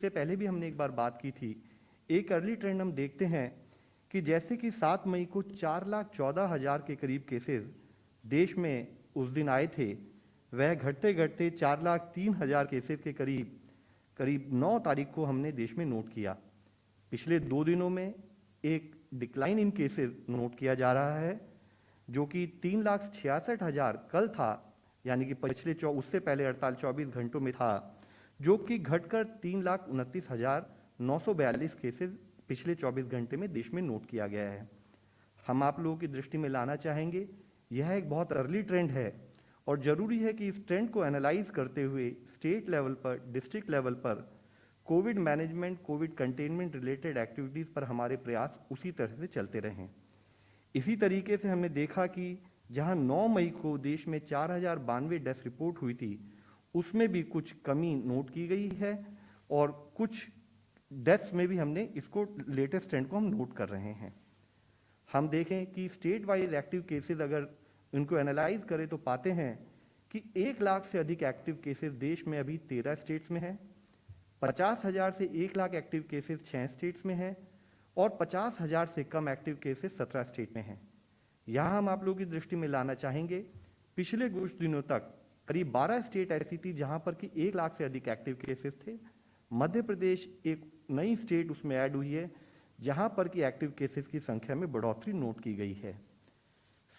से पहले भी हमने एक बार बात की थी। एक अर्ली ट्रेंड हम देखते हैं कि जैसे कि 7 मई को 4,14,000 के करीब केसेस देश में उस दिन आए थे, वह घटते घटते 4,03,000 केसेस के करीब 9 तारीख को हमने देश में नोट किया। पिछले 2 दिनों में एक डिक्लाइन इन केसेस नोट किया जा रहा है, जो कि 3,66,000 कल था, यानी कि पिछले उससे पहले 24 घंटों में था, जो कि घटकर 3,29,942 केसेस पिछले 24 घंटे में देश में नोट किया गया है। हम आप लोगों की दृष्टि में लाना चाहेंगे, यह एक बहुत अर्ली ट्रेंड है और जरूरी है कि इस ट्रेंड को एनालाइज करते हुए स्टेट लेवल पर, डिस्ट्रिक्ट लेवल पर Covid management, Covid containment related activities पर हमारे प्रयास उसी तरह से चलते रहें। इसी तरीके से हमने देखा कि जहां 9 मई को देश में 4,092 डेथ रिपोर्ट हुई थी, उसमें भी कुछ कमी नोट की गई है और कुछ डेथ्स में भी हमने इसको लेटेस्ट ट्रेंड को हम नोट कर रहे हैं। हम देखें कि स्टेट वाइज एक्टिव केसेस अगर इनको एनालाइज करें तो पाते हैं कि 1 लाख से अधिक एक्टिव केसेस देश में अभी 13 स्टेट्स में हैं, 50,000 से 1 लाख एक्टिव केसेस 6 स्टेट्स में हैं और 50,000 से कम एक्टिव केसेस 17 स्टेट में हैं। यहां हम आप लोगों की दृष्टि में लाना चाहेंगे, पिछले कुछ दिनों तक करीब 12 स्टेट ऐसी थी जहां पर कि 1 लाख से अधिक एक्टिव केसेस थे। मध्य प्रदेश एक नई स्टेट उसमें ऐड हुई है, जहां पर कि एक्टिव केसेस की संख्या में बढ़ोतरी नोट की गई है।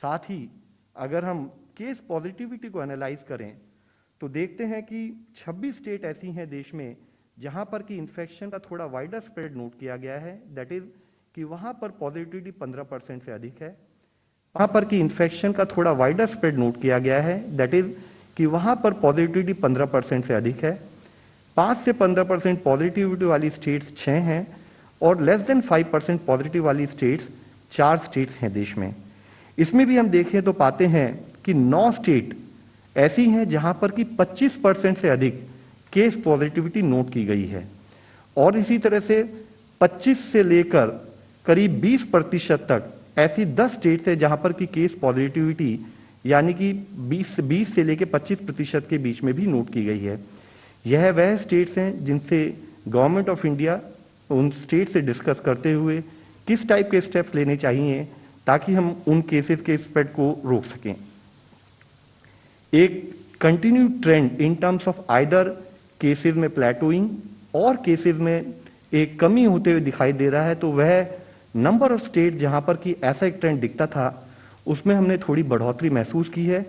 साथ ही अगर हम केस पॉजिटिविटी को एनालाइज करें तो देखते हैं कि 26 स्टेट ऐसी हैं देश में जहां पर कि इन्फेक्शन का थोड़ा वाइडर स्प्रेड नोट किया गया है, दैट इज कि वहां पर पॉजिटिविटी 15% से अधिक है। वहां पर कि इन्फेक्शन का थोड़ा वाइडर स्प्रेड नोट किया गया है, दैट इज कि वहां पर पॉजिटिविटी 15% से अधिक है। 5 से 15% पॉजिटिविटी वाली स्टेट्स 6 हैं और लेस देन 5% पॉजिटिव वाली स्टेट्स 4 स्टेट्स हैं देश में। इसमें भी हम देखें तो पाते हैं कि 9 स्टेट ऐसी हैं जहां पर कि 25% से अधिक केस पॉजिटिविटी नोट की गई है और इसी तरह से 25 से लेकर करीब 20% तक ऐसी 10 स्टेट्स है जहां पर कि केस पॉजिटिविटी यानी कि 20 से लेकर 25% के बीच में भी नोट की गई है। यह वह स्टेट्स हैं जिनसे गवर्नमेंट ऑफ इंडिया उन स्टेट से डिस्कस करते हुए किस टाइप के स्टेप्स लेने चाहिए ताकि हम उन केसेस के स्प्रेड को रोक सकें। एक continued trend in terms of either cases में प्लेटोइंग और केसेस में एक कमी होते हुए दिखाई दे रहा है, तो वह नंबर ऑफ स्टेट जहां पर कि ऐसा एक ट्रेंड दिखता था उसमें हमने थोड़ी बढ़ोतरी महसूस की है।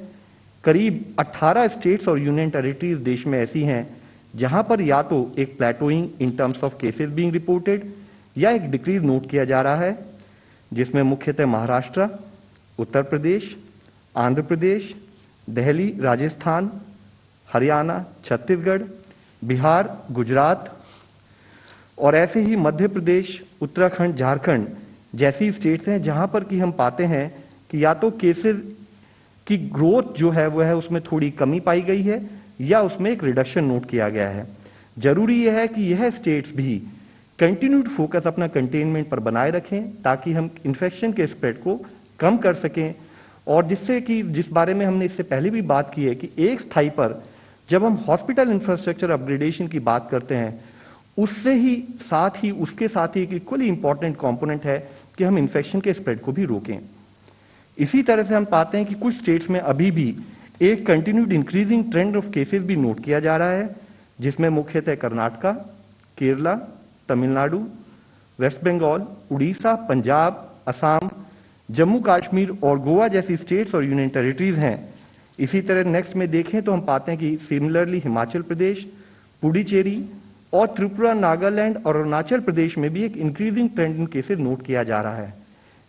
करीब 18 स्टेट्स और यूनियन टेरिटरीज देश में ऐसी हैं जहां पर या तो एक plateauing in terms of cases being reported या एक डिक्रीज नोट किया जा रहा है, जिसमें मुख्यतः महाराष्ट्र, उत्तर प्रदेश, आंध्र प्रदेश, दिल्ली, राजस्थान, हरियाणा, छत्तीसगढ़, बिहार, गुजरात और ऐसे ही मध्य प्रदेश, उत्तराखंड, झारखंड जैसी स्टेट्स हैं जहां पर कि हम पाते हैं कि या तो केसेस की ग्रोथ जो है वह है उसमें थोड़ी कमी पाई गई है या उसमें एक रिडक्शन नोट किया गया है। जरूरी यह है कि यह स्टेट्स भी कंटिन्यूड फोकस अपना कंटेनमेंट पर बनाए रखें ताकि हम इन्फेक्शन के स्प्रेड को कम कर सकें और जिससे कि जिस बारे में हमने इससे पहले भी बात की है कि एक स्थाई पर जब हम हॉस्पिटल इंफ्रास्ट्रक्चर अपग्रेडेशन की बात करते हैं उसके साथ ही एक इक्वली इंपॉर्टेंट कंपोनेंट है कि हम इन्फेक्शन के स्प्रेड को भी रोकें। इसी तरह से हम पाते हैं कि कुछ स्टेट्स में अभी भी एक continued increasing trend of cases भी नोट किया जा रहा है, जिसमें मुख्यतः कर्नाटका, केरला, तमिलनाडु, वेस्ट बंगाल, उड़ीसा, पंजाब, असम, जम्मू कश्मीर और गोवा जैसी स्टेट्स और यूनियन टेरिटरीज हैं। इसी तरह नेक्स्ट में देखें तो हम पाते हैं कि सिमिलरली हिमाचल प्रदेश, पुडुचेरी और त्रिपुरा, नागालैंड और अरुणाचल प्रदेश में भी एक इंक्रीजिंग ट्रेंड इन केसेस नोट किया जा रहा है।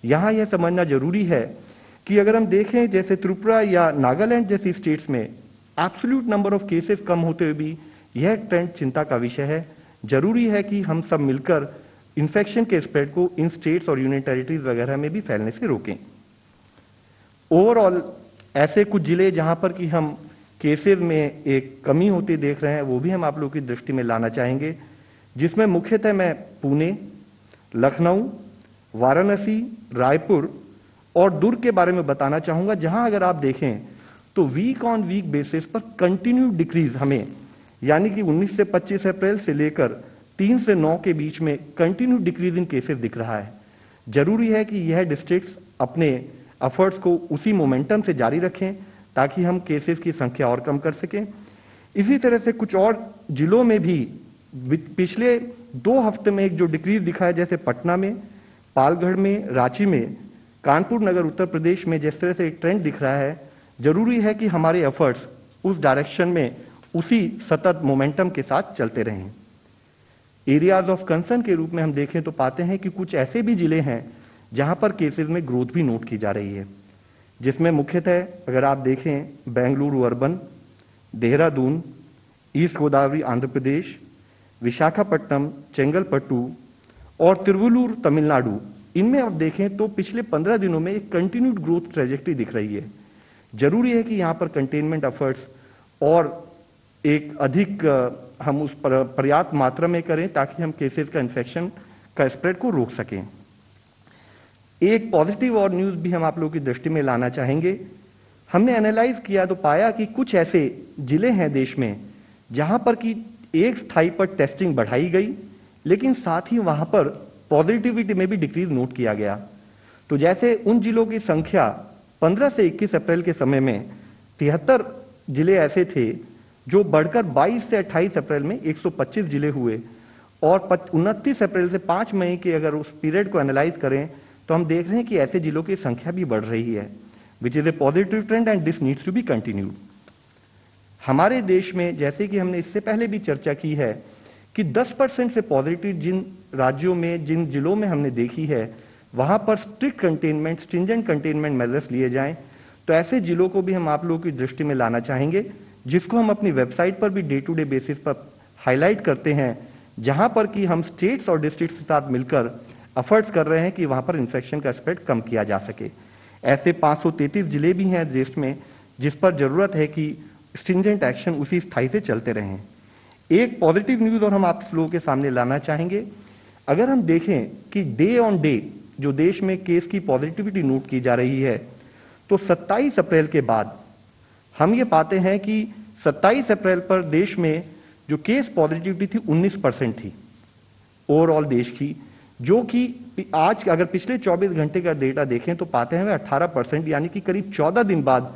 यहां यह समझना जरूरी है कि अगर हम देखें जैसे त्रिपुरा या नागालैंड जैसी स्टेट्स में एब्सोल्यूट नंबर ऑफ केसेस कम होते हुए भी यह ट्रेंड चिंता का विषय है। जरूरी है कि हम सब मिलकर इन्फेक्शन के स्प्रेड को इन स्टेट्स और यूनियन टेरिटरीज वगैरह में भी फैलने से रोकें। ओवरऑल ऐसे कुछ जिले जहां पर कि हम केसेस में एक कमी होती देख रहे हैं वो भी हम आप लोगों की दृष्टि में लाना चाहेंगे, जिसमें मुख्यतः मैं पुणे, लखनऊ, वाराणसी, रायपुर और दुर्ग के बारे में बताना चाहूंगा, जहां अगर आप देखें तो वीक ऑन वीक बेसिस पर कंटिन्यू डिक्रीज हमें यानी कि 19 से 25 अप्रैल से लेकर 3 से 9 के बीच में कंटिन्यू डिक्रीज इन केसेस दिख रहा है। जरूरी है कि यह डिस्ट्रिक्ट्स अपने एफर्ट्स को उसी मोमेंटम से जारी रखें ताकि हम केसेस की संख्या और कम कर सकें। इसी तरह से कुछ और जिलों में भी पिछले 2 हफ्ते में एक जो डिक्रीज दिखा है, जैसे पटना में, पालगढ़ में, रांची में, कानपुर नगर उत्तर प्रदेश में जिस तरह से एक ट्रेंड दिख रहा है, जरूरी है कि हमारे एफर्ट्स उस डायरेक्शन में उसी सतत मोमेंटम के साथ चलते रहें। एरियाज ऑफ कंसर्न के रूप में हम देखें तो पाते हैं कि कुछ ऐसे भी जिले हैं जहां पर केसेस में ग्रोथ भी नोट की जा रही है, जिसमें मुख्यतः अगर आप देखें बेंगलुरु अर्बन, देहरादून, ईस्ट गोदावरी आंध्र प्रदेश, विशाखापट्टनम, चेंगलपट्टू और तिरुवल्लुर तमिलनाडु, इनमें आप देखें तो पिछले 15 दिनों में एक कंटिन्यूड ग्रोथ ट्रेजेक्टरी दिख रही है। जरूरी है कि यहां पर कंटेनमेंट एफर्ट्स और एक अधिक हम उस पर पर्याप्त मात्रा में करें ताकि हम केसेस का इन्फेक्शन का स्प्रेड को रोक सकें। एक पॉजिटिव और न्यूज भी हम आप लोगों की दृष्टि में लाना चाहेंगे। हमने एनालाइज किया तो पाया कि कुछ ऐसे जिले हैं देश में जहां पर कि एक स्थाई पर टेस्टिंग बढ़ाई गई, लेकिन साथ ही वहां पर पॉजिटिविटी में भी डिक्रीज नोट किया गया। तो जैसे उन जिलों की संख्या 15 से 21 अप्रैल के समय में 73 जिले ऐसे थे जो बढ़कर 22 से 28 अप्रैल में 125 जिले हुए, और 29 अप्रैल से 5 मई के अगर उस पीरियड को एनालाइज करें तो हम देख रहे हैं कि ऐसे जिलों की संख्या भी बढ़ रही है, which is a positive trend and this needs to be continued. हमारे देश में जैसे कि हमने इससे पहले भी चर्चा की है कि 10% से पॉजिटिव जिन राज्यों में, जिन जिलों में हमने देखी है, वहां पर strict containment, stringent containment measures लिए जाएं। तो ऐसे जिलों को भी हम आप लोगों की दृष्टि में लाना चाहेंगे, जिसको हम अपनी वेबसाइट पर भी डे टू डे बेसिस पर हाईलाइट करते हैं, जहां पर कि हम स्टेट्स और डिस्ट्रिक्ट्स के साथ मिलकर एफर्ट्स कर रहे हैं कि वहां पर इन्फेक्शन का स्प्रेड कम किया जा सके। ऐसे 533 जिले भी हैं देश में जिस पर जरूरत है कि स्ट्रिंजेंट एक्शन उसी स्थाई से चलते रहें। एक पॉजिटिव न्यूज और हम आप लोगों के सामने लाना चाहेंगे। अगर हम देखें कि डे ऑन डे जो देश में केस की पॉजिटिविटी नोट की जा रही है, तो 27 अप्रैल के बाद हम ये पाते हैं कि 27 अप्रैल पर देश में जो केस पॉजिटिविटी थी 19% थी ओवरऑल देश की, जो कि आज अगर पिछले 24 घंटे का डेटा देखें तो पाते हैं 18%, यानी कि करीब 14 दिन बाद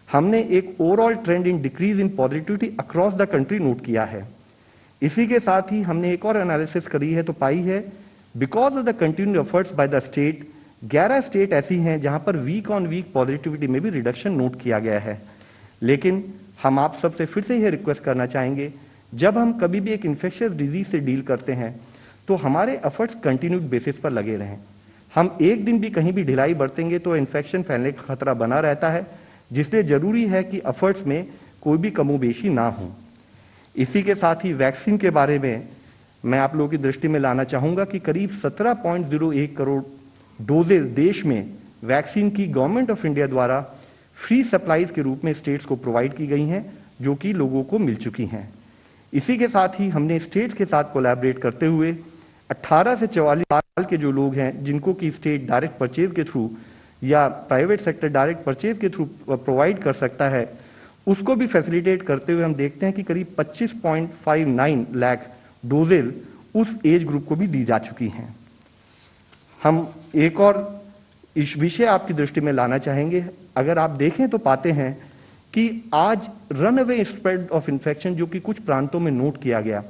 हमने एक overall trend in decrease in positivity across the country note किया है। इसी के साथ ही हमने एक और एनालिसिस करी है तो पाई है because of the continued efforts by the state, 11 state ऐसी हैं जहां पर वीक ऑन वीक पॉजिटिविटी में भी रिडक्शन नोट किया गया है। लेकिन हम आप सबसे फिर से यह रिक्वेस्ट करना चाहेंगे, जब हम कभी भी एक इन्फेक्शियस डिजीज से डील करते हैं तो हमारे एफर्ट्स कंटिन्यूड बेसिस पर लगे रहें। हम एक दिन भी कहीं भी ढिलाई बरतेंगे तो इन्फेक्शन फैलने का खतरा बना रहता है, जिसलिए जरूरी है कि एफर्ट्स में कोई भी कमोबेशी ना हो। इसी के साथ ही वैक्सीन के बारे में मैं आप लोगों की दृष्टि में लाना चाहूंगा कि करीब 17.01 करोड़ डोजेज देश में वैक्सीन की गवर्नमेंट ऑफ इंडिया द्वारा फ्री सप्लाईज के रूप में स्टेट्स को प्रोवाइड की गई हैं, जो कि लोगों को मिल चुकी हैं। इसी के साथ ही हमने स्टेट्स के साथ कोलैबोरेट करते हुए 18 से 44 साल के जो लोग हैं जिनको कि स्टेट डायरेक्ट परचेज के थ्रू या प्राइवेट सेक्टर डायरेक्ट परचेज के थ्रू प्रोवाइड कर सकता है, उसको भी फैसिलिटेट करते हुए हम देखते हैं कि करीब 25.59 लाख डोजेज उस एज ग्रुप को भी दी जा चुकी हैं। हम एक और इस विषय आपकी दृष्टि में लाना चाहेंगे। अगर आप देखें तो पाते हैं कि आज रनअवे स्प्रेड ऑफ इन्फेक्शन जो कि कुछ प्रांतों में नोट किया गया,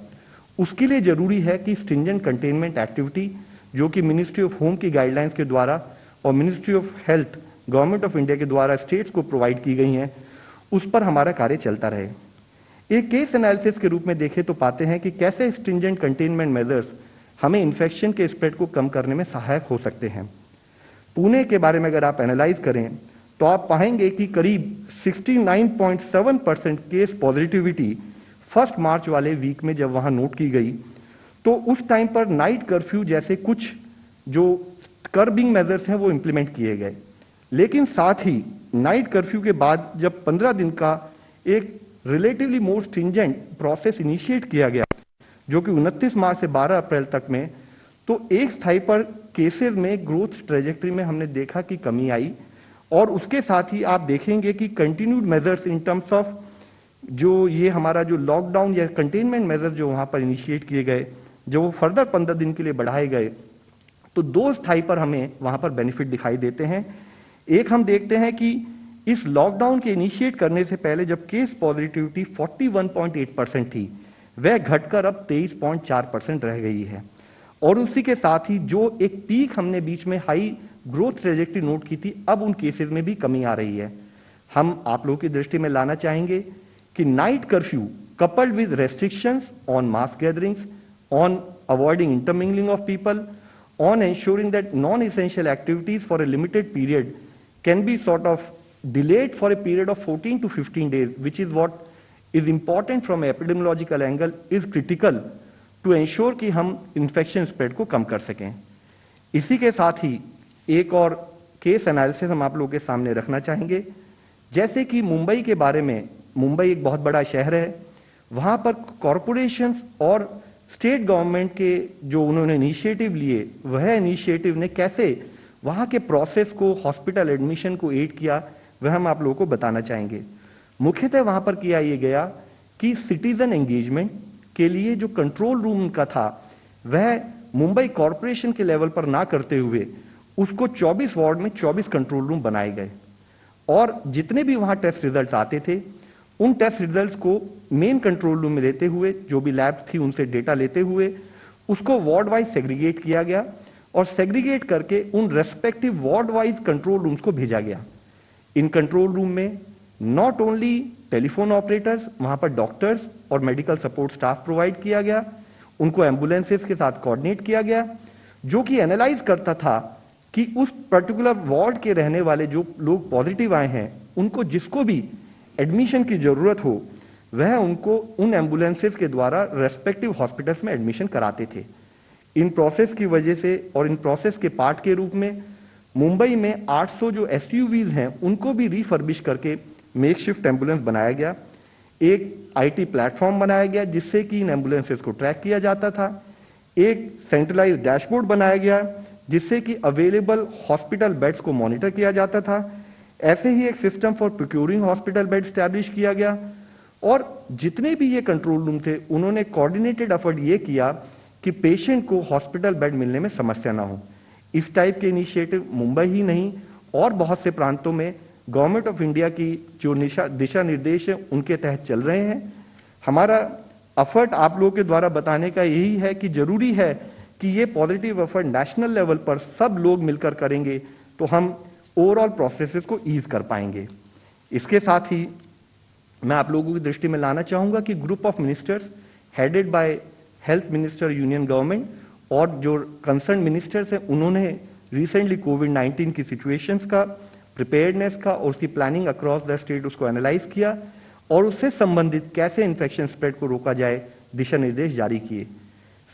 उसके लिए जरूरी है कि स्ट्रिंजेंट कंटेनमेंट एक्टिविटी जो कि मिनिस्ट्री ऑफ होम की गाइडलाइंस के द्वारा और ministry of health government of India के द्वारा स्टेट्स को प्रोवाइड की गई हैं, उस पर हमारा कार्य चलता रहे। एक केस एनालिसिस के रूप में देखें तो पाते हैं कि कैसे स्ट्रिंजेंट कंटेनमेंट मेजर्स हमें इन्फेक्शन के स्प्रेड को कम करने में सहायक हो सकते हैं। पुणे के बारे में अगर आप एनालाइज करें तो आप पाएंगे कि करीब 69.7% केस पॉजिटिविटी 1 मार्च वाले वीक में जब वहां नोट की गई, तो उस टाइम पर नाइट कर्फ्यू जैसे कुछ जो कर्बिंग मेजर्स हैं वो इंप्लीमेंट किए गए। लेकिन साथ ही नाइट कर्फ्यू के बाद जब 15 दिन का एक रिलेटिवली मोर स्ट्रिंजेंट प्रोसेस इनिशिएट किया गया, जो कि 29 मार्च से 12 अप्रैल तक में, तो एक स्थाई पर केसेस में ग्रोथ ट्रेजेक्टरी में हमने देखा कि कमी आई। और उसके साथ ही आप देखेंगे कि continued measures in terms of जो ये हमारा जो लॉकडाउन या कंटेनमेंट मेजर जो वहां पर इनिशिएट किए गए, जब वो फर्दर 15 दिन के लिए बढ़ाए गए तो 2 स्थाई पर हमें वहां पर बेनिफिट दिखाई देते हैं। एक हम देखते हैं कि इस लॉकडाउन के इनिशिएट करने से पहले जब केस पॉजिटिविटी 41.8% थी, वह घटकर अब 23.4% रह गई है। और उसी के साथ ही जो एक पीक हमने बीच में हाई ग्रोथ ट्रेजेक्टरी नोट की थी, अब उन केसेस में भी कमी आ रही है। हम आप लोगों की दृष्टि में लाना चाहेंगे कि night curfew coupled with restrictions on mass gatherings, on avoiding intermingling of people, on ensuring that non-essential activities for a limited period can be sort of delayed for a period of 14 to 15 days, which is what is important from an epidemiological angle, is critical to ensure कि हम infection spread को कम कर सकें। इसी के साथ ही एक और केस एनालिसिस हम आप लोगों के सामने रखना चाहेंगे। जैसे कि मुंबई के बारे में, मुंबई एक बहुत बड़ा शहर है, वहां पर कॉरपोरेशंस और स्टेट गवर्नमेंट के जो उन्होंने इनिशिएटिव लिए, वह इनिशिएटिव ने कैसे वहां के प्रोसेस को, हॉस्पिटल एडमिशन को एड किया, वह हम आप लोगों को बताना चाहेंगे। मुख्यतः वहां पर किया ये गया कि सिटीजन एंगेजमेंट के लिए जो कंट्रोल रूम का था, वह मुंबई कॉरपोरेशन के लेवल पर ना करते हुए उसको 24 वार्ड में 24 कंट्रोल रूम बनाए गए और जितने भी वहां टेस्ट रिजल्ट आते थे, उन टेस्ट रिजल्ट्स को मेन कंट्रोल रूम में लेते हुए, जो भी लैब थी उनसे डेटा लेते हुए, उसको वार्ड वाइज सेग्रीगेट किया गया और सेग्रीगेट करके उन respective ward wise control rooms को भेजा गया। इन कंट्रोल रूम में नॉट ओनली टेलीफोन ऑपरेटर्स, वहां पर डॉक्टर्स और मेडिकल सपोर्ट स्टाफ प्रोवाइड किया गया, उनको एम्बुलेंसेस के साथ कोऑर्डिनेट किया गया, जो कि एनालाइज करता था कि उस पर्टिकुलर वार्ड के रहने वाले जो लोग पॉजिटिव आए हैं, उनको जिसको भी एडमिशन की जरूरत हो, वह उनको उन एम्बुलेंसेस के द्वारा रेस्पेक्टिव हॉस्पिटल्स में एडमिशन कराते थे। इन प्रोसेस की वजह से और इन प्रोसेस के पार्ट के रूप में मुंबई में 800 जो एसयूवीज हैं, उनको भी रिफर्बिश करके मेकशिफ्ट एम्बुलेंस बनाया गया। एक आईटी प्लेटफॉर्म बनाया गया जिससे कि इन एम्बुलेंसेस को ट्रैक किया जाता था। एक सेंट्रलाइज्ड डैशबोर्ड बनाया गया जिससे कि अवेलेबल हॉस्पिटल बेड्स को मॉनिटर किया जाता था। ऐसे ही एक system for procuring hospital bed establish किया गया और जितने भी ये कंट्रोल रूम थे, उन्होंने कोऑर्डिनेटेड एफर्ट ये किया कि पेशेंट को हॉस्पिटल बेड मिलने में समस्या ना हो। इस टाइप के इनिशिएटिव मुंबई ही नहीं और बहुत से प्रांतों में गवर्नमेंट ऑफ इंडिया की जो दिशा निर्देश है उनके तहत चल रहे हैं। हमारा एफर्ट आप लोगों के द्वारा बताने का यही है कि जरूरी है कि ये पॉजिटिव एफर्ट नेशनल लेवल पर सब लोग मिलकर करेंगे तो हम ओवरऑल प्रोसेसेस को ईज कर पाएंगे। इसके साथ ही मैं आप लोगों की दृष्टि में लाना चाहूंगा कि group of ministers headed by health minister union government और जो कंसर्न मिनिस्टर्स हैं, उन्होंने रिसेंटली कोविड-19 की सिचुएशंस का, प्रिपेयर्डनेस का और उसकी प्लानिंग अक्रॉस द स्टेट उसको एनालाइज किया और उससे संबंधित कैसे इन्फेक्शन स्प्रेड को रोका जाए दिशा निर्देश जारी किए।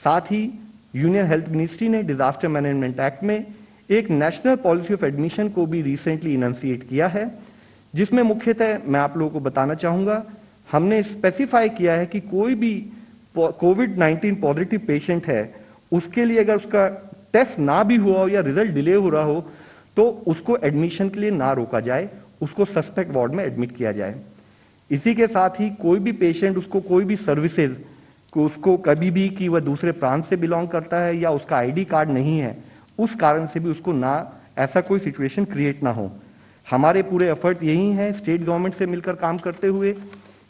साथ ही यूनियन हेल्थ मिनिस्ट्री ने डिजास्टर मैनेजमेंट एक्ट में एक नेशनल पॉलिसी ऑफ एडमिशन को भी रिसेंटली इनंसिएट किया है, जिसमें मुख्यतः मैं आप लोगों को बताना चाहूंगा, हमने स्पेसिफाई किया है कि कोई भी कोविड-19 पॉजिटिव पेशेंट है, उसके लिए अगर उसका टेस्ट ना भी हुआ हो या रिजल्ट डिले हो रहा हो तो उसको एडमिशन के लिए ना रोका जाए, उसको सस्पेक्ट वार्ड में एडमिट किया जाए। इसी के साथ ही कोई भी पेशेंट, उसको कोई भी सर्विसेज को, उसको कभी भी कि वह दूसरे प्रांत से बिलोंग करता है या उसका आईडी कार्ड नहीं है, उस कारण से भी उसको ना ऐसा कोई सिचुएशन क्रिएट ना हो। हमारे पूरे एफर्ट यही है स्टेट गवर्नमेंट से मिलकर काम करते हुए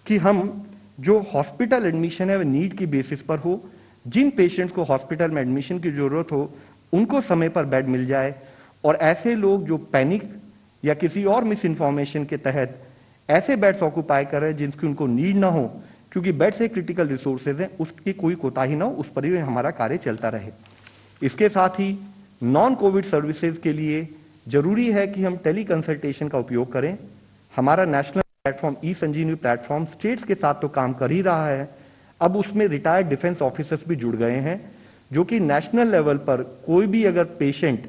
कि हम जो हॉस्पिटल एडमिशन है वह नीड की बेसिस पर हो। जिन पेशेंट्स को हॉस्पिटल में एडमिशन की जरूरत हो उनको समय पर बेड मिल जाए और ऐसे लोग जो पैनिक या किसी और मिस इन्फॉर्मेशन के तहत ऐसे बेड्स ऑक्यूपाई कर रहे हैं जिनकी उनको नीड ना हो, क्योंकि बेड से क्रिटिकल रिसोर्सेज हैं, उसकी कोई कोताही ना हो, उस पर ही हमारा कार्य चलता रहे। इसके साथ ही नॉन कोविड सर्विसेज के लिए जरूरी है कि हम टेली कंसल्टेशन का उपयोग करें। हमारा नेशनल प्लेटफॉर्म ई संजीवनी प्लेटफॉर्म स्टेट्स के साथ तो काम कर ही रहा है, अब उसमें रिटायर्ड डिफेंस ऑफिसर्स भी जुड़ गए हैं, जो कि नेशनल लेवल पर कोई भी अगर पेशेंट,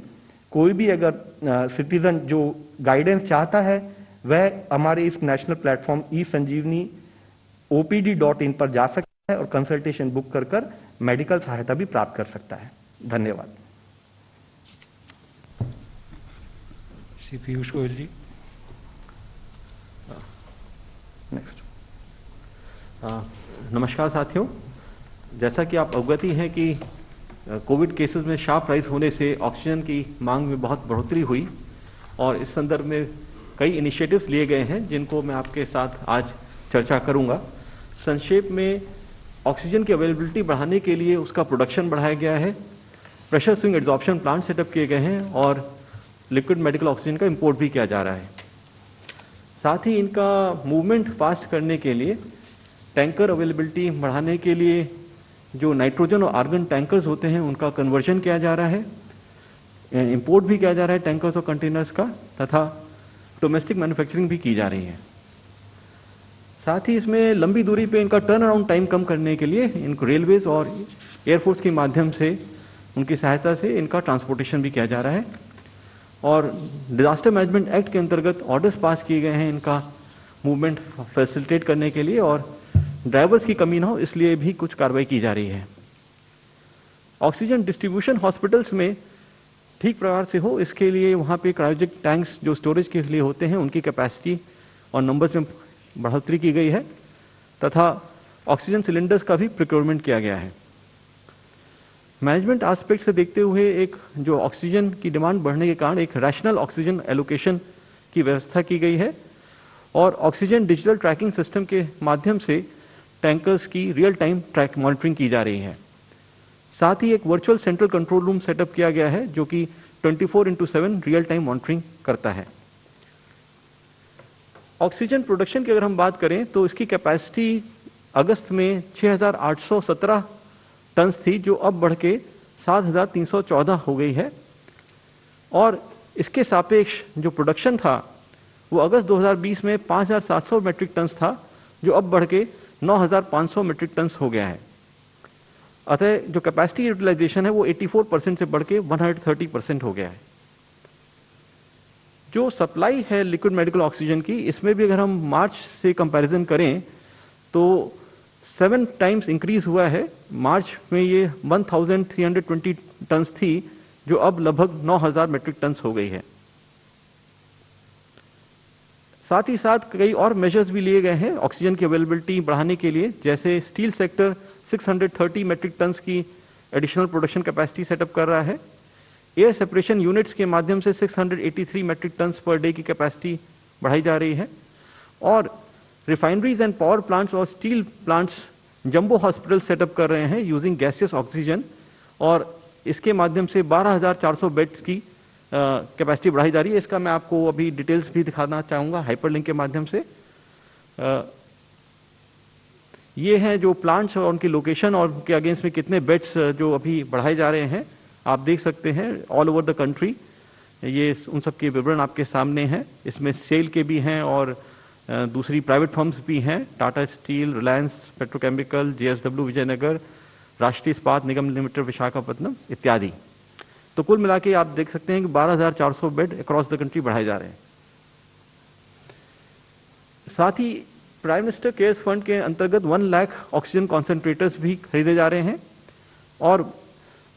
कोई भी अगर सिटीजन जो गाइडेंस चाहता है, वह हमारे इस नेशनल प्लेटफॉर्म ई संजीवनी opd.in पर जा सकता है और कंसल्टेशन बुक कर मेडिकल सहायता भी प्राप्त कर सकता है। धन्यवाद। श्री पीयूष गोयल जी। नेक्स्ट। नमस्कार साथियों, जैसा कि आप अवगत ही हैं कि कोविड केसेस में शार्प राइज होने से ऑक्सीजन की मांग में बहुत बढ़ोतरी हुई और इस संदर्भ में कई इनिशिएटिव्स लिए गए हैं जिनको मैं आपके साथ आज चर्चा करूंगा। संक्षेप में ऑक्सीजन की अवेलेबिलिटी बढ़ाने के लिए उसका प्रोडक्शन बढ़ाया गया है, pressure swing adsorption plant setup किए गए हैं और लिक्विड मेडिकल ऑक्सीजन का इंपोर्ट भी किया जा रहा है। साथ ही इनका मूवमेंट फास्ट करने के लिए टैंकर अवेलेबिलिटी बढ़ाने के लिए जो नाइट्रोजन और आर्गन टैंकर्स होते हैं उनका कन्वर्जन किया जा रहा है, इंपोर्ट भी किया जा रहा है टैंकर्स और कंटेनर्स का, तथा डोमेस्टिक मैन्युफैक्चरिंग भी की जा रही है। साथ ही इसमें लंबी दूरी पे इनका टर्न अराउंड टाइम कम करने के लिए इनको रेलवेज और एयरफोर्स के माध्यम से उनकी सहायता से इनका ट्रांसपोर्टेशन भी किया जा रहा है और डिजास्टर मैनेजमेंट एक्ट के अंतर्गत ऑर्डर्स पास किए गए हैं इनका मूवमेंट फैसिलिटेट करने के लिए और ड्राइवर्स की कमी ना हो इसलिए भी कुछ कार्रवाई की जा रही है। ऑक्सीजन डिस्ट्रीब्यूशन हॉस्पिटल्स में ठीक प्रकार से हो इसके लिए वहां पे क्रायोजेनिक टैंक्स जो स्टोरेज के लिए होते हैं उनकी कैपेसिटी और नंबर्स में बढ़ोतरी की गई है तथा ऑक्सीजन सिलेंडर्स का भी प्रोक्योरमेंट किया गया है। मैनेजमेंट एस्पेक्ट से देखते हुए एक जो ऑक्सीजन की डिमांड बढ़ने के कारण एक रैशनल ऑक्सीजन एलोकेशन की व्यवस्था की गई है और ऑक्सीजन डिजिटल ट्रैकिंग सिस्टम के माध्यम से टैंकर्स की रियल टाइम ट्रैक मॉनिटरिंग की जा रही है। साथ ही एक virtual central control room setup किया गया है जो कि 24/7 रियल टाइम मॉनिटरिंग करता है। ऑक्सीजन प्रोडक्शन की अगर हम बात करें तो इसकी कैपेसिटी अगस्त में 6,817 टन थी जो अब बढ़ के 7,314 हो गई है और इसके सापेक्ष जो प्रोडक्शन था वो अगस्त 2020 में 5,700 मैट्रिक टन था जो अब बढ़ के 9,500 मैट्रिक टन हो गया है। अतः जो कैपेसिटी यूटिलाइजेशन है वो 84% से बढ़ के 130% हो गया है। जो सप्लाई है लिक्विड मेडिकल ऑक्सीजन की इसमें भी अगर हम मार्च से कंपैरिजन करें तो 7 टाइम्स इंक्रीज हुआ है। मार्च में ये 1,320 टन थी जो अब लगभग 9,000 मैट्रिक टन हो गई है। साथ ही साथ कई और मेजर्स भी लिए गए हैं ऑक्सीजन की अवेलेबिलिटी बढ़ाने के लिए, जैसे स्टील सेक्टर 630 मैट्रिक टन की एडिशनल प्रोडक्शन कैपेसिटी सेटअप कर रहा है। एयर सेपरेशन यूनिट्स के माध्यम से 683 मैट्रिक टन पर डे की कैपेसिटी बढ़ाई जा रही है और रिफाइनरीज एंड पावर प्लांट्स और steel plants jumbo hospital setup कर रहे हैं यूजिंग गैसियस ऑक्सीजन और इसके माध्यम से 12,400 बेड्स की कैपेसिटी बढ़ाई जा रही है। इसका मैं आपको अभी डिटेल्स भी दिखाना चाहूंगा हाइपरलिंक के माध्यम से। ये हैं जो प्लांट्स और उनकी लोकेशन और उनके अगेंस्ट में कितने बेड्स जो अभी बढ़ाए जा रहे हैं आप देख सकते हैं ऑल ओवर द कंट्री। ये उन सब के विवरण आपके सामने हैं। इसमें सेल के भी हैं और दूसरी प्राइवेट फर्म्स भी हैं, Tata steel, Reliance petrochemical, JSW Vijayanagar, Rashtriya Ispat निगम लिमिटेड विशाखापट्टनम इत्यादि। तो कुल मिला के आप देख सकते हैं कि 12,400 बेड अक्रॉस द कंट्री बढ़ाए जा रहे हैं। साथ ही प्राइम मिनिस्टर केयर्स फंड के अंतर्गत 1 लाख ऑक्सीजन कॉन्सेंट्रेटर्स भी खरीदे जा रहे हैं और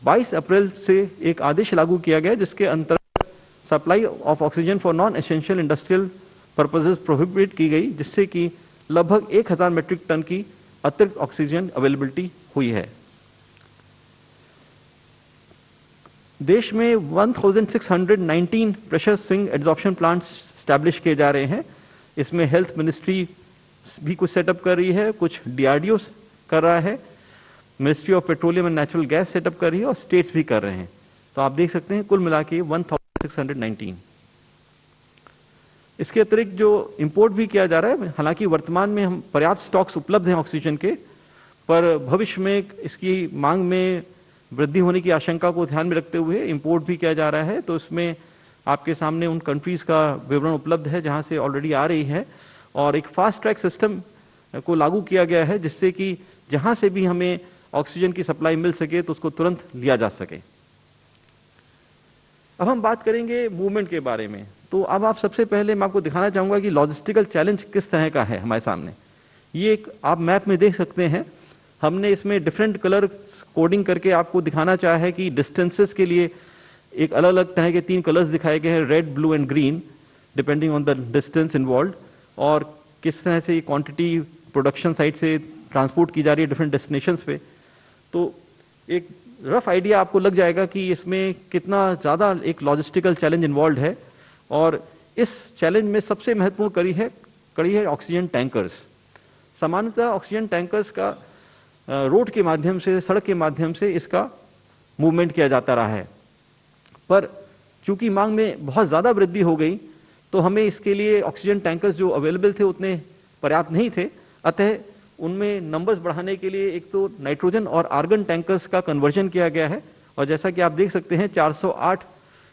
22 अप्रैल से एक आदेश लागू किया गया जिसके अंतर्गत supply of oxygen for non essential industrial purposes prohibit की गई, जिससे कि लगभग 1,000 मैट्रिक टन की अतिरिक्त ऑक्सीजन अवेलेबिलिटी हुई है। देश में 1,619 pressure swing adsorption plants establish किए जा रहे हैं। इसमें हेल्थ मिनिस्ट्री भी कुछ सेटअप कर रही है, कुछ डीआरडीओ कर रहा है, ministry of petroleum and natural gas setup कर रही है और स्टेट्स भी कर रहे हैं। तो आप देख सकते हैं कुल मिला के 1,619। इसके अतिरिक्त जो इंपोर्ट भी किया जा रहा है, हालांकि वर्तमान में हम पर्याप्त स्टॉक्स उपलब्ध हैं ऑक्सीजन के, पर भविष्य में इसकी मांग में वृद्धि होने की आशंका को ध्यान में रखते हुए इंपोर्ट भी किया जा रहा है। तो इसमें आपके सामने उन कंट्रीज का विवरण उपलब्ध है जहां से ऑलरेडी आ रही है और एक फास्ट ट्रैक सिस्टम को लागू किया गया है जिससे कि जहां से भी हमें ऑक्सीजन की सप्लाई मिल सके तो उसको तुरंत लिया जा सके। अब हम बात करेंगे मूवमेंट के बारे में। तो अब आप सबसे पहले मैं आपको दिखाना चाहूंगा कि लॉजिस्टिकल चैलेंज किस तरह का है हमारे सामने। ये एक आप मैप में देख सकते हैं, हमने इसमें डिफरेंट कलर कोडिंग करके आपको दिखाना चाहा है कि डिस्टेंसेस के लिए एक अलग अलग तरह के 3 कलर्स दिखाए गए हैं, red, blue and green, depending on the distance involve, और किस तरह से ये क्वांटिटी प्रोडक्शन साइट से ट्रांसपोर्ट की जा रही है डिफरेंट डेस्टिनेशंस पे। तो एक रफ आइडिया आपको लग जाएगा कि इसमें कितना ज़्यादा एक लॉजिस्टिकल चैलेंज इन्वॉल्व है। और इस चैलेंज में सबसे महत्वपूर्ण कड़ी है ऑक्सीजन टैंकर्स। सामान्यतः ऑक्सीजन टैंकर्स का रोड के माध्यम से, सड़क के माध्यम से इसका मूवमेंट किया जाता रहा है, पर चूंकि मांग में बहुत ज़्यादा वृद्धि हो गई तो हमें इसके लिए ऑक्सीजन टैंकर्स जो अवेलेबल थे उतने पर्याप्त नहीं थे। अतः उनमें नंबर्स बढ़ाने के लिए एक तो नाइट्रोजन और आर्गन टैंकर्स का कन्वर्जन किया गया है, और जैसा कि आप देख सकते हैं 408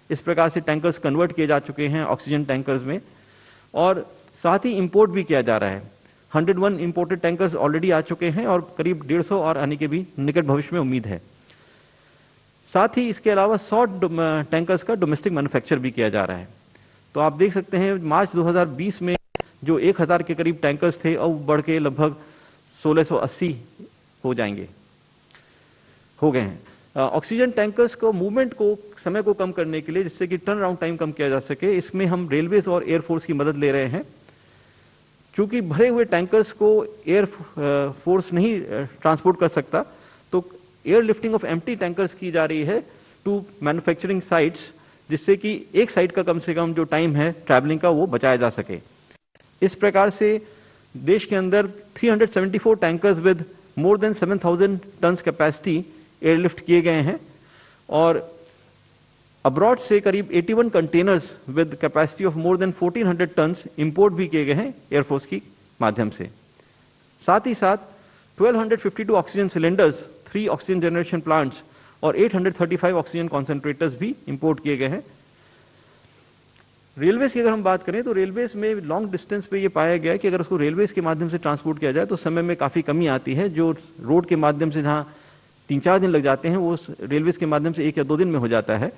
इस प्रकार से टैंकर्स कन्वर्ट किए जा चुके हैं ऑक्सीजन टैंकर्स में, और साथ ही इंपोर्ट भी किया जा रहा है। 101 इंपोर्टेड टैंकर्स ऑलरेडी आ चुके हैं और करीब 150 और आने के भी निकट भविष्य में उम्मीद है। साथ ही इसके अलावा 100 टैंकर्स का डोमेस्टिक मैन्युफैक्चर भी किया जा रहा है। तो आप देख सकते हैं मार्च 2020 में जो 1000 के करीब टैंकर्स थे अब बढ़ के लगभग 1680 हो गए हैं। ऑक्सीजन टैंकर्स को मूवमेंट को समय को कम करने के लिए, जिससे कि टर्न अराउंड टाइम कम किया जा सके, इसमें हम रेलवेज और एयरफोर्स की मदद ले रहे हैं। चूंकि भरे हुए टैंकर्स को एयर फोर्स नहीं ट्रांसपोर्ट कर सकता, तो air lifting of empty tankers की जा रही है टू मैन्युफैक्चरिंग साइट्स, जिससे कि एक साइट का कम से कम जो टाइम है ट्रैवलिंग का वो बचाया जा सके। इस प्रकार से देश के अंदर 374 tankers with more than 7000 tons capacity airlift किए गए हैं, और अब्रॉड से करीब 81 containers with capacity of more than 1400 tons import भी किए गए हैं एयरफोर्स की माध्यम से। साथ ही साथ 1252 oxygen cylinders, 3 oxygen generation plants और 835 ऑक्सीजन कॉन्सेंट्रेटर्स भी इंपोर्ट किए गए हैं। रेलवेज की अगर हम बात करें तो रेलवेज में लॉन्ग डिस्टेंस पे ये पाया गया है कि अगर उसको रेलवेज के माध्यम से ट्रांसपोर्ट किया जाए तो समय में काफी कमी आती है। जो रोड के माध्यम से जहां 3-4 दिन लग जाते हैं वो रेलवेज के माध्यम से 1 या 2 दिन में हो जाता है।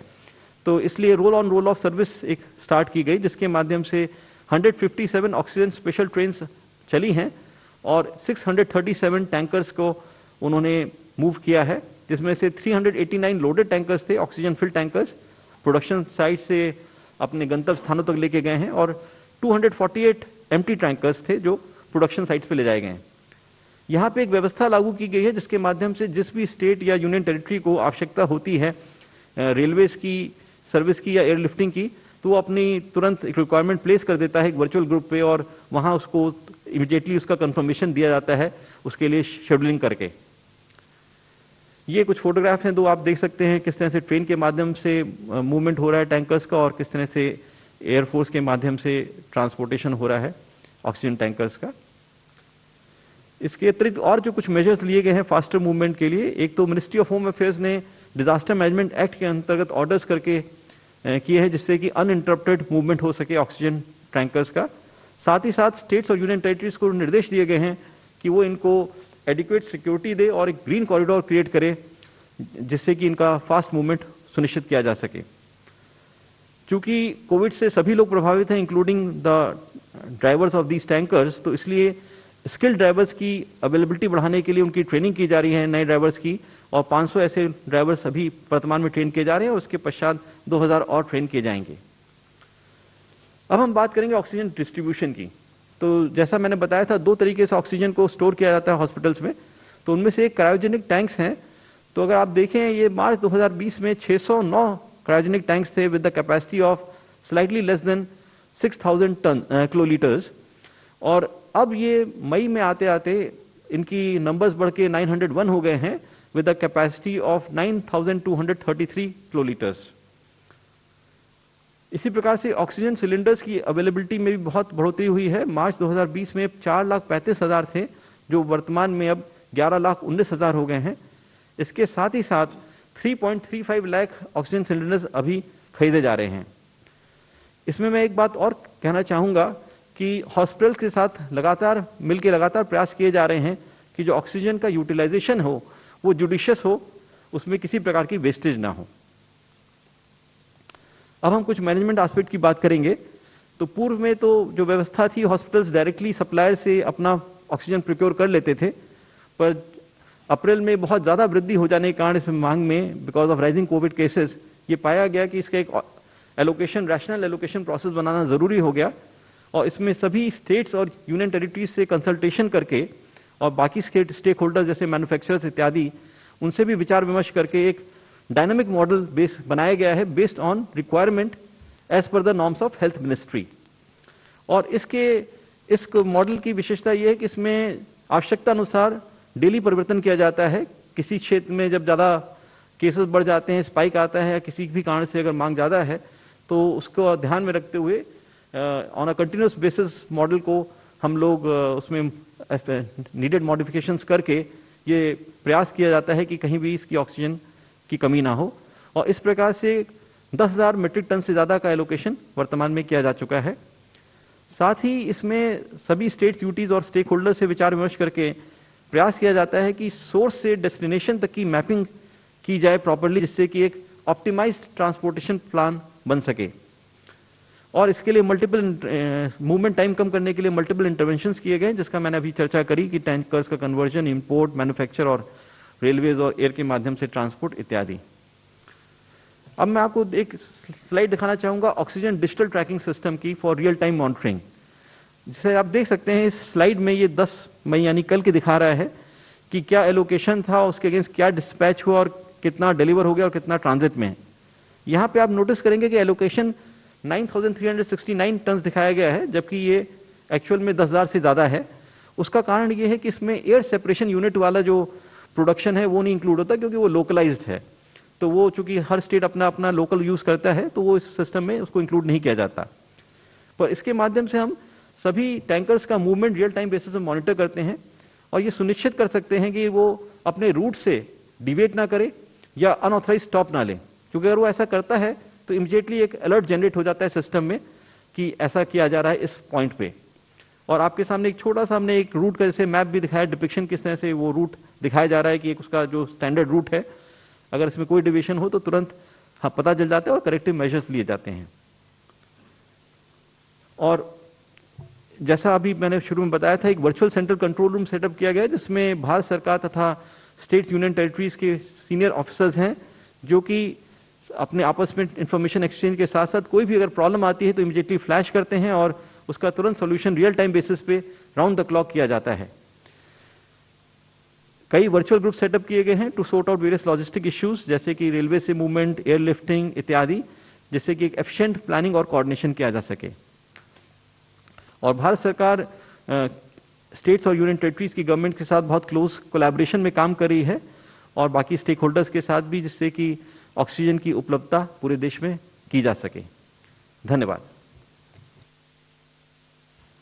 तो इसलिए roll on roll of service एक स्टार्ट की गई, जिसके माध्यम से 157 ऑक्सीजन स्पेशल ट्रेन चली हैं और 637 टैंकर्स को उन्होंने मूव किया है, जिसमें से 389 लोडेड टैंकर्स थे, oxygen fill tankers production site से अपने गंतव्य स्थानों तक लेके गए हैं, और 248 एम्प्टी टैंकर्स थे जो प्रोडक्शन साइट्स पे ले जाए गए हैं। यहां पे एक व्यवस्था लागू की गई है जिसके माध्यम से जिस भी स्टेट या यूनियन टेरिटरी को आवश्यकता होती है रेलवेज की सर्विस की या एयरलिफ्टिंग की, तो वो अपनी तुरंत एक रिक्वायरमेंट प्लेस कर देता है एक वर्चुअल ग्रुप पे, और वहां उसको इमीडिएटली उसका कंफर्मेशन दिया जाता है उसके लिए शेड्यूलिंग करके। ये कुछ फोटोग्राफ्स हैं, दो आप देख सकते हैं किस तरह से ट्रेन के माध्यम से मूवमेंट हो रहा है टैंकर्स का, और किस तरह से एयरफोर्स के माध्यम से ट्रांसपोर्टेशन हो रहा है ऑक्सीजन टैंकर्स का। इसके अतिरिक्त और जो कुछ मेजर्स लिए गए हैं फास्टर मूवमेंट के लिए, एक तो मिनिस्ट्री ऑफ होम अफेयर्स ने डिजास्टर मैनेजमेंट एक्ट के अंतर्गत ऑर्डर्स करके किए हैं, जिससे कि अनइंटरप्टेड मूवमेंट हो सके ऑक्सीजन टैंकर्स का। साथ ही साथ स्टेट्स और यूनियन टेरिटरीज को निर्देश दिए गए हैं कि वो इनको एडिक्वेट सिक्योरिटी दे और एक ग्रीन कॉरिडोर क्रिएट करे, जिससे कि इनका फास्ट मूवमेंट सुनिश्चित किया जा सके। चूंकि कोविड से सभी लोग प्रभावित हैं, including the drivers of these tankers, तो इसलिए स्किल्ड ड्राइवर्स की अवेलेबिलिटी बढ़ाने के लिए उनकी ट्रेनिंग की जा रही है नए ड्राइवर्स की, और 500 ऐसे ड्राइवर्स अभी वर्तमान में ट्रेन किए जा रहे हैं और उसके पश्चात 2000 और ट्रेन किए जाएंगे। अब हम बात करेंगे ऑक्सीजन डिस्ट्रीब्यूशन की। तो जैसा मैंने बताया था 2 तरीके से ऑक्सीजन को स्टोर किया जाता है हॉस्पिटल्स में, तो उनमें से एक क्रायोजेनिक टैंक्स हैं। तो अगर आप देखें ये मार्च 2020 में 609 क्रायोजेनिक टैंक्स थे with the capacity of slightly less than 6000 kilolitres, और अब ये मई में आते आते इनकी नंबर्स बढ़ के 901 हो गए हैं with the capacity of 9233 kilolitres. इसी प्रकार से ऑक्सीजन सिलेंडर्स की अवेलेबिलिटी में भी बहुत बढ़ोतरी हुई है। मार्च 2020 में 4,35,000 थे, जो वर्तमान में अब 11,19,000 हो गए हैं। इसके साथ ही साथ 3.35 लाख ऑक्सीजन सिलेंडर्स अभी खरीदे जा रहे हैं। इसमें मैं एक बात और कहना चाहूंगा कि हॉस्पिटल के साथ लगातार प्रयास किए जा रहे हैं कि जो ऑक्सीजन का यूटिलाइजेशन हो वो जुडिशियस हो, उसमें किसी प्रकार की वेस्टेज ना हो। अब हम कुछ मैनेजमेंट एस्पेक्ट की बात करेंगे। तो पूर्व में तो जो व्यवस्था थी, हॉस्पिटल्स डायरेक्टली सप्लायर से अपना ऑक्सीजन प्रोक्योर कर लेते थे, पर अप्रैल में बहुत ज्यादा वृद्धि हो जाने के कारण इस मांग में because of rising Covid cases ये पाया गया कि इसका एक एलोकेशन, रैशनल एलोकेशन प्रोसेस बनाना जरूरी हो गया, और इसमें सभी स्टेट्स और यूनियन टेरिटरीज से कंसल्टेशन करके और बाकी स्टेक होल्डर्स जैसे मैन्युफैक्चरर्स इत्यादि उनसे भी विचार विमर्श करके एक डायनामिक मॉडल बेस बनाया गया है based on requirement as per the norms of health ministry. और इस मॉडल की विशेषता यह है कि इसमें आवश्यकता अनुसार डेली परिवर्तन किया जाता है। किसी क्षेत्र में जब ज्यादा केसेस बढ़ जाते हैं, स्पाइक आता है या किसी भी कारण से अगर मांग ज्यादा है, तो उसको ध्यान में रखते हुए on a continuous basis model को हम लोग उसमें नीडेड मॉडिफिकेशंस करके ये प्रयास किया जाता है कि कहीं भी इसकी ऑक्सीजन की कमी ना हो। और इस प्रकार से 10,000 मीट्रिक टन से ज्यादा का एलोकेशन वर्तमान में किया जा चुका है। साथ ही इसमें सभी स्टेट यूटीज और स्टेक होल्डर से विचार विमर्श करके प्रयास किया जाता है कि सोर्स से डेस्टिनेशन तक की मैपिंग की जाए प्रॉपर्ली, जिससे कि एक ऑप्टिमाइज्ड ट्रांसपोर्टेशन प्लान बन सके। और इसके लिए मल्टीपल मूवमेंट टाइम कम करने के लिए मल्टीपल इंटरवेंशंस किए गए, जिसका मैंने अभी चर्चा करी कि टैंकर्स का कन्वर्जन, इंपोर्ट, मैन्युफैक्चर और रेलवेज और एयर के माध्यम से ट्रांसपोर्ट इत्यादि। अब मैं आपको एक स्लाइड दिखाना चाहूंगा ऑक्सीजन डिजिटल ट्रैकिंग सिस्टम की फॉर रियल टाइम मॉनिटरिंग। जिसे आप देख सकते हैं इस स्लाइड में, ये 10 मई यानी कल की दिखा रहा है कि क्या एलोकेशन था, उसके अगेंस्ट क्या डिस्पैच हुआ और कितना डिलीवर हो गया और कितना ट्रांजिट में है। यहां पे आप नोटिस करेंगे कि एलोकेशन 9,369 टन दिखाया गया है, जबकि ये एक्चुअल में 10,000 से ज्यादा है। उसका कारण ये है कि इसमें एयर सेपरेशन यूनिट वाला जो प्रोडक्शन है वो नहीं इंक्लूड होता, क्योंकि वो लोकलाइज्ड है। तो वो चूंकि हर स्टेट अपना अपना लोकल यूज करता है, तो वो इस सिस्टम में उसको इंक्लूड नहीं किया जाता। पर इसके माध्यम से हम सभी टैंकर्स का मूवमेंट रियल टाइम बेसिस में मॉनिटर करते हैं और ये सुनिश्चित कर सकते हैं कि वो अपने रूट से डिवेट ना करे या अनऑथराइज स्टॉप ना ले, क्योंकि अगर वो ऐसा करता है तो इमीडिएटली एक अलर्ट जनरेट हो जाता है सिस्टम में कि ऐसा किया जा रहा है इस पॉइंट पे। और आपके सामने एक छोटा सा हमने एक रूट का जैसे मैप भी दिखाया, डिपिक्शन किस तरह से वो रूट दिखाया जा रहा है कि एक उसका जो स्टैंडर्ड रूट है, अगर इसमें कोई डिविएशन हो तो तुरंत पता चल जाता है और करेक्टिव मेजर्स लिए जाते हैं। और जैसा अभी मैंने शुरू में बताया था, एक virtual central control room setup किया गया है, जिसमें भारत सरकार तथा स्टेट यूनियन टेरिटरीज के सीनियर ऑफिसर्स हैं, जो कि अपने आपस में इंफॉर्मेशन एक्सचेंज के साथ साथ कोई भी अगर प्रॉब्लम आती है तो इमीडिएटली फ्लैश करते हैं और उसका तुरंत सॉल्यूशन रियल टाइम बेसिस पे राउंड द क्लॉक किया जाता है। कई वर्चुअल ग्रुप सेटअप किए गए हैं to sort out various logistic issues, जैसे कि रेलवे से मूवमेंट, एयरलिफ्टिंग इत्यादि, जिससे कि एक एफिशिएंट प्लानिंग और कोऑर्डिनेशन किया जा सके। और भारत सरकार स्टेट्स और यूनियन टेरिटरीज की गवर्नमेंट के साथ बहुत क्लोज कोलैबोरेशन में काम कर रही है और बाकी स्टेक होल्डर्स के साथ भी, जिससे कि ऑक्सीजन की उपलब्धता पूरे देश में की जा सके। धन्यवाद।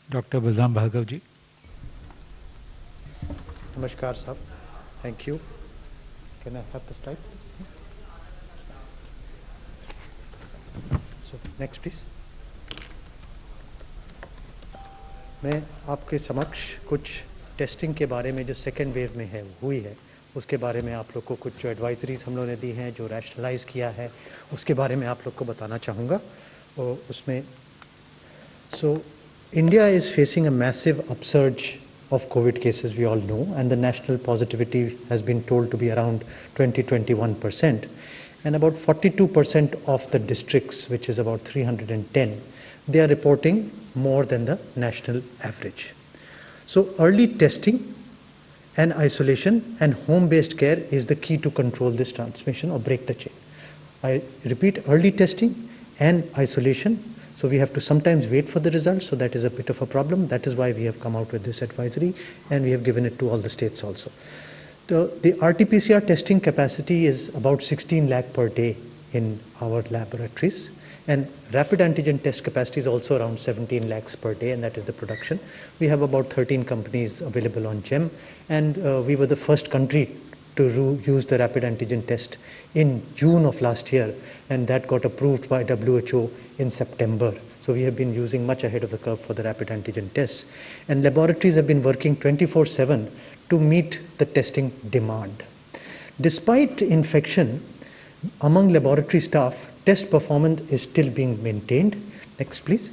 डॉक्टर बलराम भार्गव जी। नमस्कार साहब, thank you. Can I have the slide? So next please. मैं आपके समक्ष कुछ टेस्टिंग के बारे में जो सेकेंड वेव में है हुई है उसके बारे में आप लोग को कुछ जो एडवाइजरीज हम लोगों ने दी हैं, जो रैशनलाइज किया है, उसके बारे में आप लोग को बताना चाहूँगा। और उसमें India is facing a massive upsurge of COVID cases, we all know, and the national positivity has been told to be around 20-21%, and about 42% of the districts, which is about 310, they are reporting more than the national average. So early testing and isolation and home-based care is the key to control this transmission or break the chain. I repeat, early testing and isolation. So we have to sometimes wait for the results, so that is a bit of a problem. That is why we have come out with this advisory and we have given it to all the states also. The RT-PCR testing capacity is about 16 lakh per day in our laboratories, and rapid antigen test capacity is also around 17 lakhs per day, and that is the production. We have about 13 companies available on GEM, and we were the first country to use the rapid antigen test in June of last year, and that got approved by WHO in September. So we have been using much ahead of the curve for the rapid antigen tests. And laboratories have been working 24/7 to meet the testing demand. Despite infection among laboratory staff, test performance is still being maintained. Next please.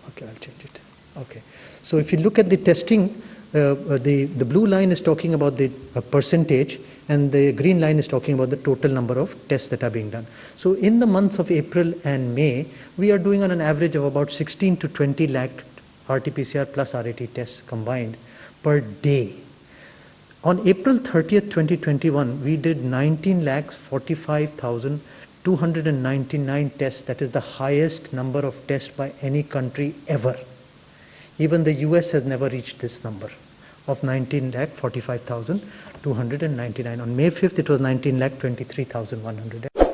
Okay, I'll change it. Okay. So if you look at the testing, the blue line is talking about the percentage, and the green line is talking about the total number of tests that are being done. So in the months of April and May, we are doing on an average of about 16 to 20 lakh RT-PCR plus RAT tests combined per day. On April 30th, 2021, we did 19,45,299 tests. That is the highest number of tests by any country ever. Even the US has never reached this number of 19,45,299. On May 5th, it was 19,23,100.